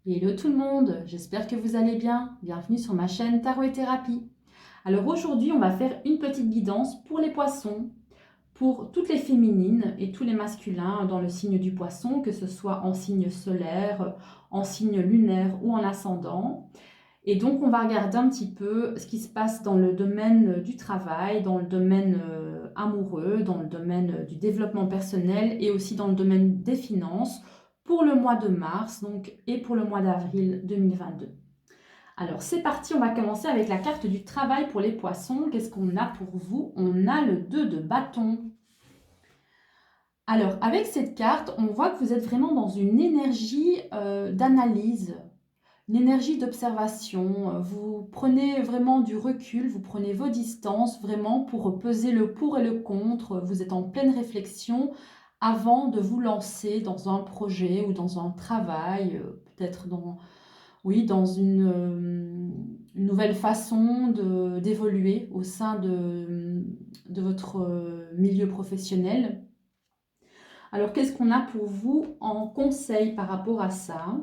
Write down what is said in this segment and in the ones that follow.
Hello tout le monde, j'espère que vous allez bien. Bienvenue sur ma chaîne Tarot et Thérapie. Alors aujourd'hui, on va faire une petite guidance pour les poissons, pour toutes les féminines et tous les masculins dans le signe du poisson, que ce soit en signe solaire, en signe lunaire ou en ascendant. Et donc, on va regarder un petit peu ce qui se passe dans le domaine du travail, dans le domaine amoureux, dans le domaine du développement personnel et aussi dans le domaine des finances pour le mois de mars donc, et pour le mois d'avril 2022. Alors, c'est parti, on va commencer avec la carte du travail pour les poissons. Qu'est-ce qu'on a pour vous? On a le 2 de bâton. Alors, avec cette carte, on voit que vous êtes vraiment dans une énergie d'analyse, une énergie d'observation. Vous prenez vraiment du recul, vous prenez vos distances vraiment pour peser le pour et le contre. Vous êtes en pleine réflexion avant de vous lancer dans un projet ou dans un travail, peut-être dans, oui, dans une nouvelle façon d'évoluer au sein de votre milieu professionnel. Alors, qu'est-ce qu'on a pour vous en conseil par rapport à ça?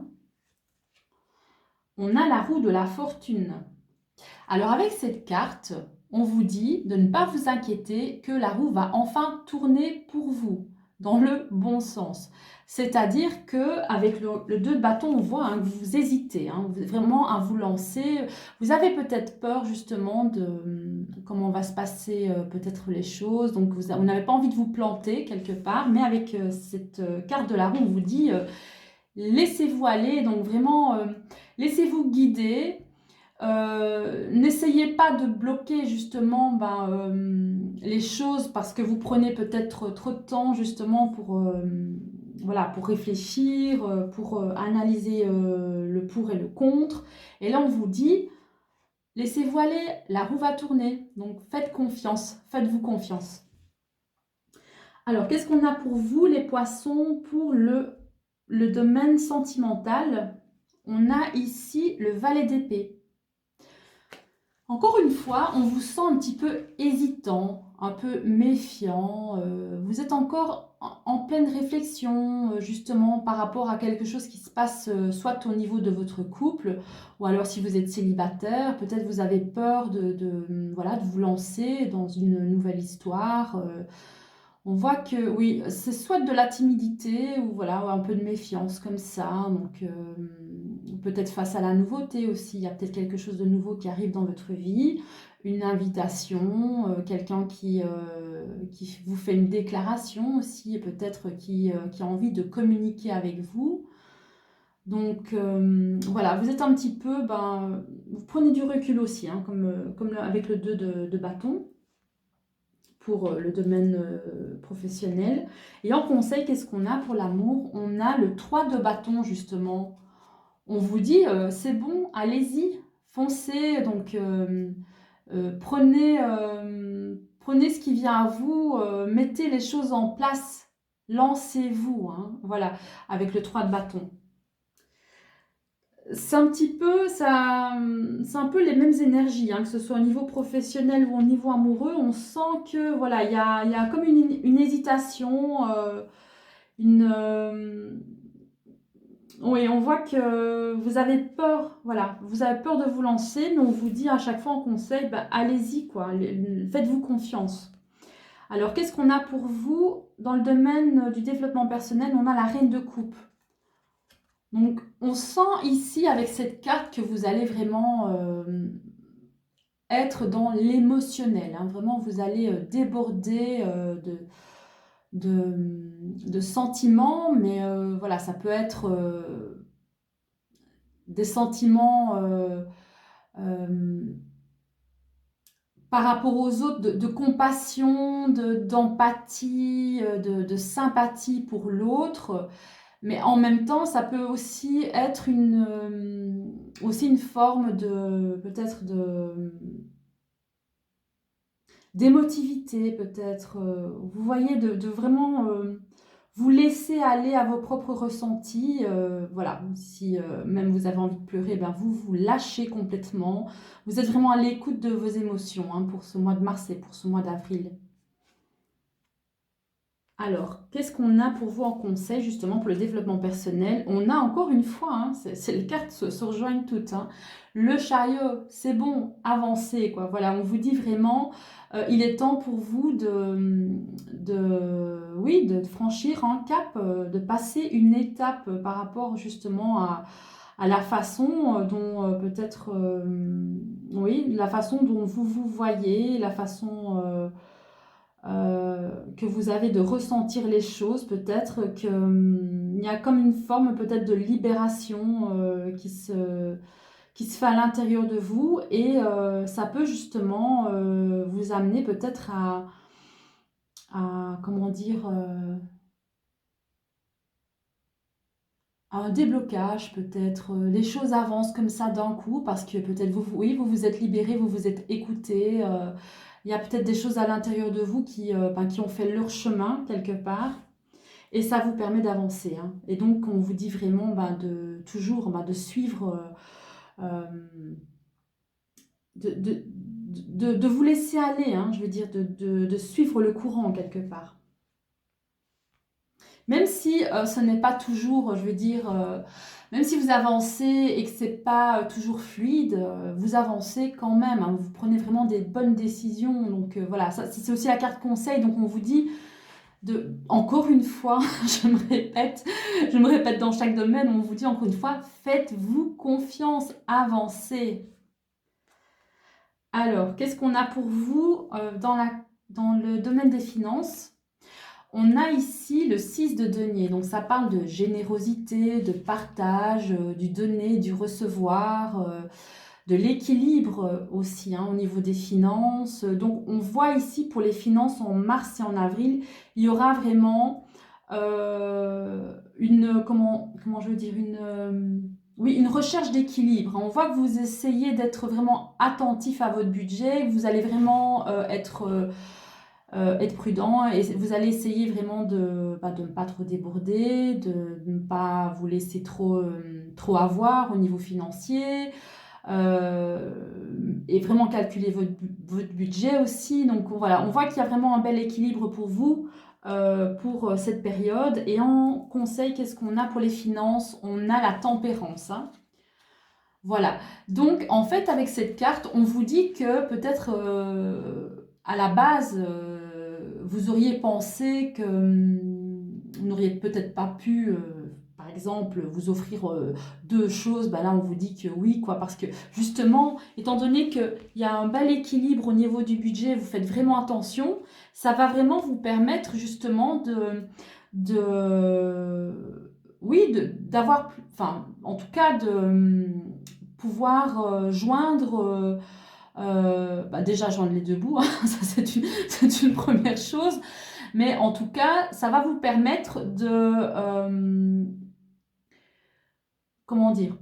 On a la roue de la fortune. Alors avec cette carte, on vous dit de ne pas vous inquiéter que la roue va enfin tourner pour vous, dans le bon sens. C'est-à-dire qu'avec le 2 de bâton, on voit que vous hésitez, vraiment à vous lancer. Vous avez peut-être peur justement de comment va se passer peut-être les choses. Donc vous n'avez pas envie de vous planter quelque part, mais avec cette carte de la roue, on vous dit laissez-vous aller, donc vraiment laissez-vous guider. N'essayez pas de bloquer justement les choses parce que vous prenez peut-être trop de temps justement voilà, pour réfléchir, pour analyser le pour et le contre. Et là, on vous dit, laissez-vous aller, la roue va tourner. Donc, faites confiance, faites-vous confiance. Alors, qu'est-ce qu'on a pour vous, les poissons, pour le domaine sentimental? On a ici le valet d'épée. Encore une fois, on vous sent un petit peu hésitant, un peu méfiant. Vous êtes encore en pleine réflexion, justement, par rapport à quelque chose qui se passe soit au niveau de votre couple, ou alors si vous êtes célibataire, peut-être vous avez peur voilà, de vous lancer dans une nouvelle histoire. On voit que oui, c'est soit de la timidité ou voilà, un peu de méfiance comme ça. Donc peut-être face à la nouveauté aussi, il y a peut-être quelque chose de nouveau qui arrive dans votre vie, une invitation, quelqu'un qui vous fait une déclaration aussi, et peut-être qui a envie de communiquer avec vous. Donc voilà, vous êtes un petit peu, vous prenez du recul aussi, comme avec le 2 de bâton pour le domaine professionnel. Et en conseil, qu'est-ce qu'on a pour l'amour? On a le 3 de bâton, justement. On vous dit, c'est bon, allez-y, foncez. Donc, prenez ce qui vient à vous, mettez les choses en place, lancez-vous. Voilà, avec le 3 de bâton. C'est un petit peu ça, c'est un peu les mêmes énergies, que ce soit au niveau professionnel ou au niveau amoureux. On sent que voilà, il y a comme une hésitation, oui, on voit que vous avez peur, voilà, vous avez peur de vous lancer, mais on vous dit à chaque fois en conseil, allez-y quoi, faites-vous confiance. Alors qu'est-ce qu'on a pour vous dans le domaine du développement personnel? On a la reine de coupe. Donc, on sent ici, avec cette carte, que vous allez vraiment être dans l'émotionnel. Vraiment, vous allez déborder de sentiments, mais voilà, ça peut être des sentiments par rapport aux autres, de compassion, d'empathie, de sympathie pour l'autre. Mais en même temps, ça peut aussi être aussi une forme de, peut-être d'émotivité, peut-être. Vous voyez, de vraiment vous laisser aller à vos propres ressentis. Voilà, si même vous avez envie de pleurer, vous lâchez complètement. Vous êtes vraiment à l'écoute de vos émotions pour ce mois de mars et pour ce mois d'avril. Alors, qu'est-ce qu'on a pour vous en conseil justement pour le développement personnel? On a encore une fois, hein, les cartes se rejoignent toutes, hein. Le chariot, c'est bon, avancez, quoi. Voilà, on vous dit vraiment, il est temps pour vous oui, de franchir un cap, de passer une étape par rapport justement à la façon dont peut-être, oui, la façon dont vous vous voyez, la façon que vous avez de ressentir les choses, peut-être que il y a comme une forme peut-être de libération qui se fait à l'intérieur de vous et ça peut justement vous amener peut-être comment dire, à un déblocage peut-être. Les choses avancent comme ça d'un coup parce que peut-être oui, vous vous êtes libéré, vous vous êtes écouté. Il y a peut-être des choses à l'intérieur de vous qui ont fait leur chemin quelque part. Et ça vous permet d'avancer, hein. Et donc, on vous dit vraiment de toujours de suivre, euh, de vous laisser aller, hein, je veux dire, de suivre le courant quelque part. Même si ce n'est pas toujours, je veux dire, même si vous avancez et que c'est pas toujours fluide, vous avancez quand même, hein, vous prenez vraiment des bonnes décisions. Donc voilà, ça, c'est aussi la carte conseil. Donc on vous dit encore une fois, je me répète dans chaque domaine, on vous dit encore une fois, faites-vous confiance, avancez. Alors, qu'est-ce qu'on a pour vous dans le domaine des finances? On a ici le 6 de denier, donc ça parle de générosité, de partage, du donner, du recevoir, de l'équilibre aussi, hein, au niveau des finances. Donc on voit ici pour les finances en mars et en avril, il y aura vraiment comment je veux dire, oui, une recherche d'équilibre. On voit que vous essayez d'être vraiment attentif à votre budget, vous allez vraiment être prudent et vous allez essayer vraiment de ne pas trop déborder, de ne pas vous laisser trop avoir au niveau financier. Et vraiment calculer votre budget aussi. Donc voilà, on voit qu'il y a vraiment un bel équilibre pour vous pour cette période. Et en conseil, qu'est-ce qu'on a pour les finances? On a la tempérance, hein. Voilà. Donc en fait, avec cette carte, on vous dit que peut-être à la base, vous auriez pensé que vous n'auriez peut-être pas pu, par exemple, vous offrir deux choses. Ben là, on vous dit que oui, quoi, parce que justement, étant donné qu'il y a un bel équilibre au niveau du budget, vous faites vraiment attention, ça va vraiment vous permettre justement oui, d'avoir, enfin, en tout cas, de pouvoir joindre déjà joindre les deux bouts, hein, ça c'est une première chose, mais en tout cas, ça va vous permettre comment dire,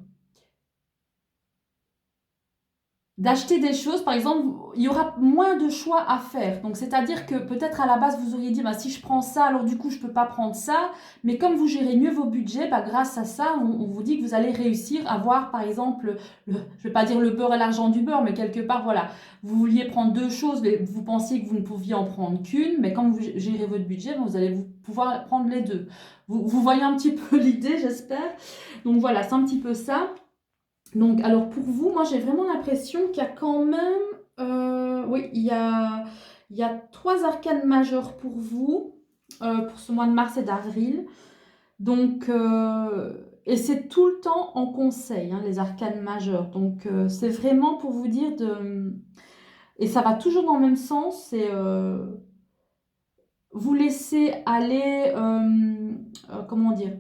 d'acheter des choses, par exemple, il y aura moins de choix à faire. Donc, c'est-à-dire que peut-être à la base, vous auriez dit, bah, si je prends ça, alors du coup, je ne peux pas prendre ça. Mais comme vous gérez mieux vos budgets, bah, grâce à ça, on vous dit que vous allez réussir à voir, par exemple, je ne vais pas dire le beurre et l'argent du beurre, mais quelque part, voilà, vous vouliez prendre deux choses, mais vous pensiez que vous ne pouviez en prendre qu'une. Mais comme vous gérez votre budget, vous allez pouvoir prendre les deux. Vous voyez un petit peu l'idée, j'espère. Donc voilà, c'est un petit peu ça. Donc, alors pour vous, moi j'ai vraiment l'impression qu'il y a quand même, oui, il y a trois arcanes majeures pour vous, pour ce mois de mars et d'avril. Donc, et c'est tout le temps en conseil, hein, les arcanes majeures. Donc, c'est vraiment pour vous dire et ça va toujours dans le même sens, c'est vous laisser aller, comment dire,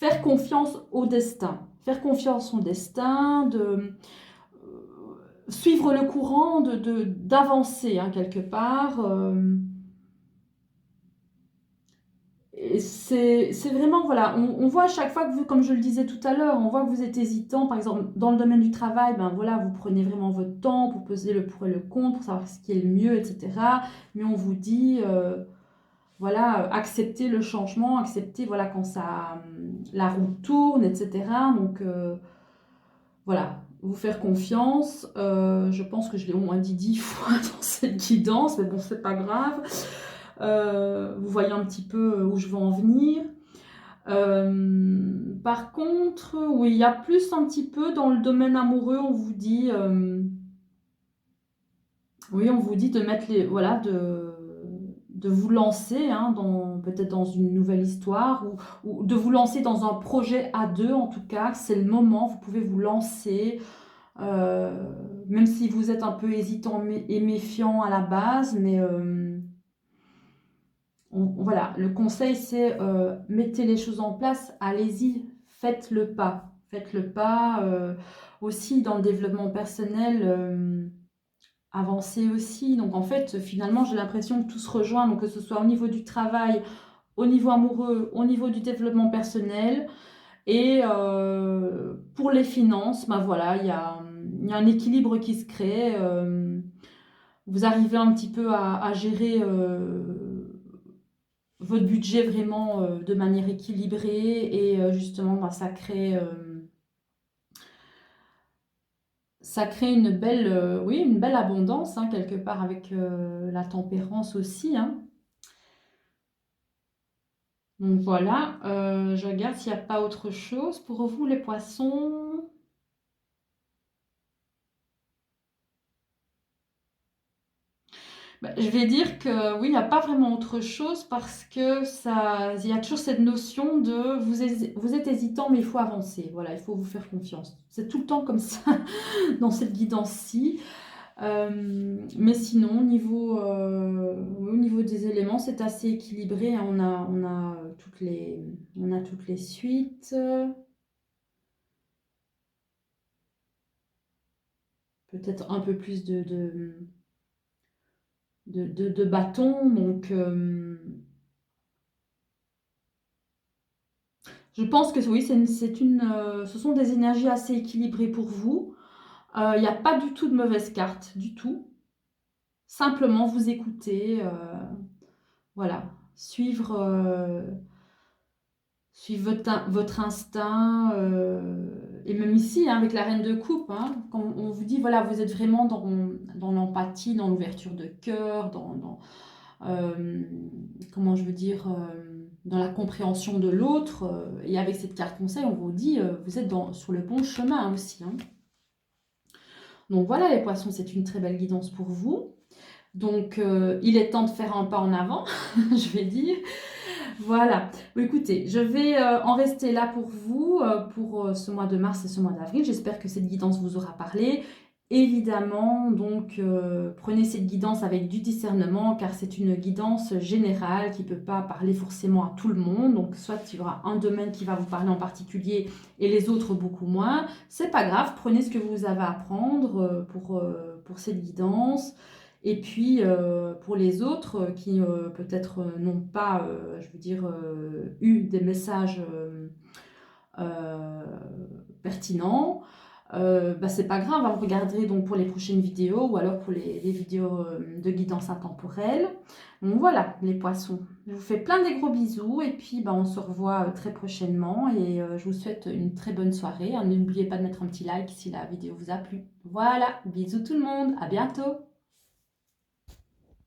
faire confiance au destin. Faire confiance au destin, suivre le courant, d'avancer, hein, quelque part. Et c'est vraiment, voilà, on voit à chaque fois que vous, comme je le disais tout à l'heure, on voit que vous êtes hésitant. Par exemple, dans le domaine du travail, ben voilà, vous prenez vraiment votre temps pour peser le pour et le contre, pour savoir ce qui est le mieux, etc. Mais on vous dit, voilà, acceptez le changement, acceptez, voilà, quand la roue tourne, etc. Donc, voilà, vous faire confiance. Je pense que je l'ai au moins dit 10 fois dans cette guidance, mais bon, c'est pas grave. Vous voyez un petit peu où je veux en venir. Par contre, oui, il y a plus un petit peu dans le domaine amoureux, on vous dit, oui, on vous dit de mettre les, voilà, de vous lancer hein, peut-être dans une nouvelle histoire ou de vous lancer dans un projet à deux, en tout cas, c'est le moment, vous pouvez vous lancer, euh, même si vous êtes un peu hésitant et méfiant à la base, mais voilà, le conseil c'est mettez les choses en place, allez-y, faites le pas. Faites le pas. Aussi dans le développement personnel, avancez aussi. Donc en fait, finalement, j'ai l'impression que tout se rejoint, donc que ce soit au niveau du travail, au niveau amoureux, au niveau du développement personnel. Et pour les finances, bah voilà, il y a un équilibre qui se crée. Vous arrivez un petit peu à gérer votre budget vraiment de manière équilibrée et justement bah, ça crée une belle, oui, une belle abondance hein, quelque part avec la tempérance aussi. Hein. Donc voilà, je regarde s'il n'y a pas autre chose pour vous les poissons. Bah, je vais dire que oui, il n'y a pas vraiment autre chose parce que ça, il y a toujours cette notion de vous êtes hésitant mais il faut avancer. Voilà, il faut vous faire confiance. C'est tout le temps comme ça dans cette guidance-ci. Mais sinon, oui, au niveau des éléments, c'est assez équilibré. Hein. On a toutes les suites. Peut-être un peu plus de bâtons. Donc, je pense que oui, ce sont des énergies assez équilibrées pour vous. Il n'y a pas du tout de mauvaise carte, du tout. Simplement, vous écoutez, voilà, suivre votre instinct. Et même ici, hein, avec la reine de coupe, hein, quand on vous dit, voilà, vous êtes vraiment dans l'empathie, dans l'ouverture de cœur, euh, comment je veux dire, dans la compréhension de l'autre. Et avec cette carte conseil, on vous dit, vous êtes sur le bon chemin aussi. Hein. Donc voilà, les poissons, c'est une très belle guidance pour vous. Donc, il est temps de faire un pas en avant, je vais dire. Voilà. Bon, écoutez, je vais en rester là pour vous, pour ce mois de mars et ce mois d'avril. J'espère que cette guidance vous aura parlé. Évidemment, donc, prenez cette guidance avec du discernement, car c'est une guidance générale qui ne peut pas parler forcément à tout le monde. Donc, soit il y aura un domaine qui va vous parler en particulier et les autres beaucoup moins. C'est pas grave, prenez ce que vous avez à prendre pour cette guidance. Et puis, pour les autres qui peut-être n'ont pas, je veux dire, eu des messages euh, pertinents, bah, c'est pas grave, hein, vous regarderez donc pour les prochaines vidéos ou alors pour les vidéos de guidance intemporelle. Donc voilà, les poissons. Je vous fais plein de gros bisous et puis bah, on se revoit très prochainement et je vous souhaite une très bonne soirée. Hein, n'oubliez pas de mettre un petit like si la vidéo vous a plu. Voilà, bisous tout le monde, à bientôt!